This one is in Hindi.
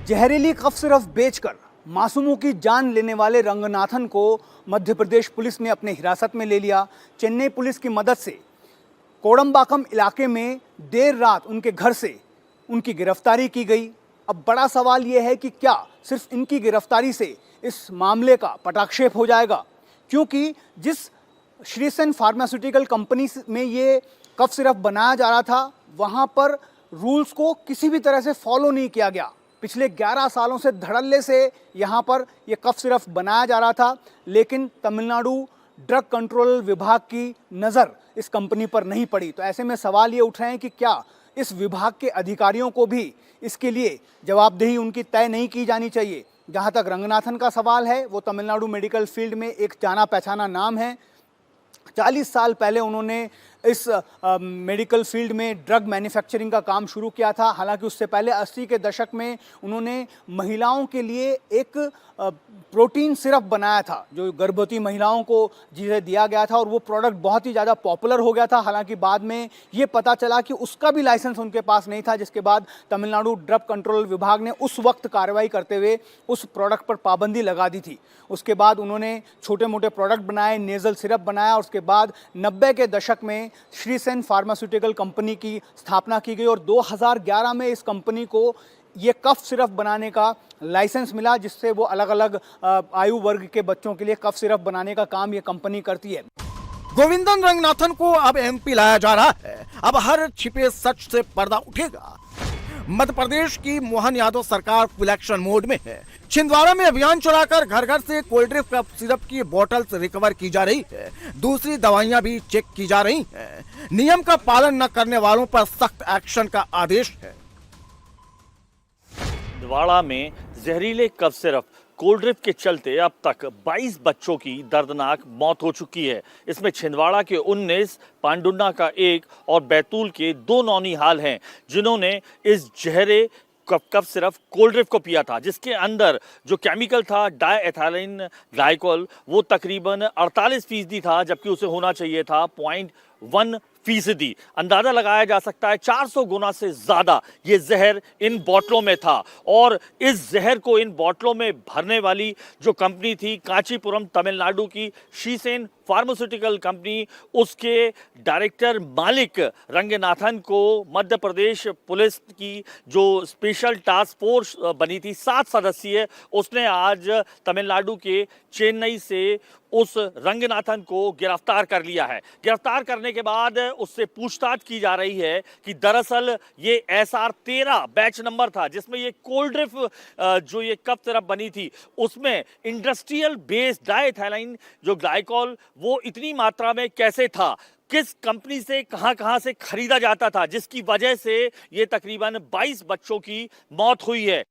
जहरीली कफ सिरफ बेचकर मासूमों की जान लेने वाले रंगनाथन को मध्य प्रदेश पुलिस ने अपने हिरासत में ले लिया। चेन्नई पुलिस की मदद से कोडम्बाकम इलाके में देर रात उनके घर से उनकी गिरफ्तारी की गई। अब बड़ा सवाल यह है कि क्या सिर्फ इनकी गिरफ्तारी से इस मामले का पटाक्षेप हो जाएगा, क्योंकि जिस श्रीसेन फार्मास्यूटिकल कंपनी में ये कफ सिरप बनाया जा रहा था वहाँ पर रूल्स को किसी भी तरह से फॉलो नहीं किया गया। पिछले 11 सालों से धड़ल्ले से यहाँ पर ये कफ सिरप बनाया जा रहा था, लेकिन तमिलनाडु ड्रग कंट्रोल विभाग की नज़र इस कंपनी पर नहीं पड़ी। तो ऐसे में सवाल ये उठ रहे हैं कि क्या इस विभाग के अधिकारियों को भी इसके लिए जवाबदेही उनकी तय नहीं की जानी चाहिए। जहाँ तक रंगनाथन का सवाल है, वो तमिलनाडु मेडिकल फील्ड में एक जाना पहचाना नाम है। 40 साल पहले उन्होंने इस मेडिकल फील्ड में ड्रग मैन्युफैक्चरिंग का काम शुरू किया था। हालांकि उससे पहले 80 के दशक में उन्होंने महिलाओं के लिए एक प्रोटीन सिरप बनाया था जो गर्भवती महिलाओं को जिसे दिया गया था, और वो प्रोडक्ट बहुत ही ज़्यादा पॉपुलर हो गया था। हालांकि बाद में ये पता चला कि उसका भी लाइसेंस उनके पास नहीं था, जिसके बाद तमिलनाडु ड्रग कंट्रोल विभाग ने उस वक्त कार्रवाई करते हुए उस प्रोडक्ट पर पाबंदी लगा दी थी। उसके बाद उन्होंने छोटे मोटे प्रोडक्ट बनाए, नेज़ल सिरप बनाया, और उसके बाद 90 के दशक में श्रीसेन फार्मास्यूटिकल कंपनी की स्थापना की गई और 2011 में इस कंपनी को ये कफ सिरप बनाने का लाइसेंस मिला, जिससे वो अलग अलग आयु वर्ग के बच्चों के लिए कफ सिरप बनाने का काम ये कंपनी करती है। गोविंदन रंगनाथन को अब एमपी लाया जा रहा है। अब हर छिपे सच से पर्दा उठेगा। मध्य प्रदेश की मोहन यादव सरकार फुल एक्शन मोड में है। छिंदवाड़ा में अभियान चलाकर घर घर से कोल्ड ड्रिंक कफ सिरप की बोतल्स रिकवर की जा रही है। दूसरी दवाइयां भी चेक की जा रही हैं। नियम का पालन न करने वालों पर सख्त एक्शन का आदेश है। छिंदवाड़ा में जहरीले कफ सिरप कोल्ड ड्रिंक के चलते अब तक 22 बच्चों की दर्दनाक मौत हो चुकी है। इसमें छिंदवाड़ा के 19, पांडुन्ना का 1 और बैतूल के 2 नौनिहाल हैं, जिन्होंने इस जहरे कफ सिरप कोल्ड ड्रिंक को पिया था, जिसके अंदर जो केमिकल था डायएथिलीन ग्लाइकोल वो तकरीबन 48% था, जबकि उसे होना चाहिए था 0.1%। अंदाजा लगाया जा सकता है 400 गुना से ज्यादा ये जहर इन बोतलों में था। और इस जहर को इन बोतलों में भरने वाली जो कंपनी थी कांचीपुरम तमिलनाडु की श्रीसेन फार्मास्यूटिकल कंपनी, उसके डायरेक्टर मालिक रंगनाथन को मध्य प्रदेश पुलिस की जो स्पेशल टास्क फोर्स बनी थी 7 सदस्यीय, उसने आज तमिलनाडु के चेन्नई से उस रंगनाथन को गिरफ्तार कर लिया है। गिरफ्तार करने के बाद उससे पूछताछ की जा रही है कि दरअसल ये SR 13 बैच नंबर था, जिसमें ये कोल्ड ड्रिंक जो ये कफ सिरप बनी थी उसमें इंडस्ट्रियल बेस्ड डायएथिलीन जो ग्लाइकोल वो इतनी मात्रा में कैसे था, किस कंपनी से कहां से खरीदा जाता था, जिसकी वजह से ये तकरीबन 22 बच्चों की मौत हुई है।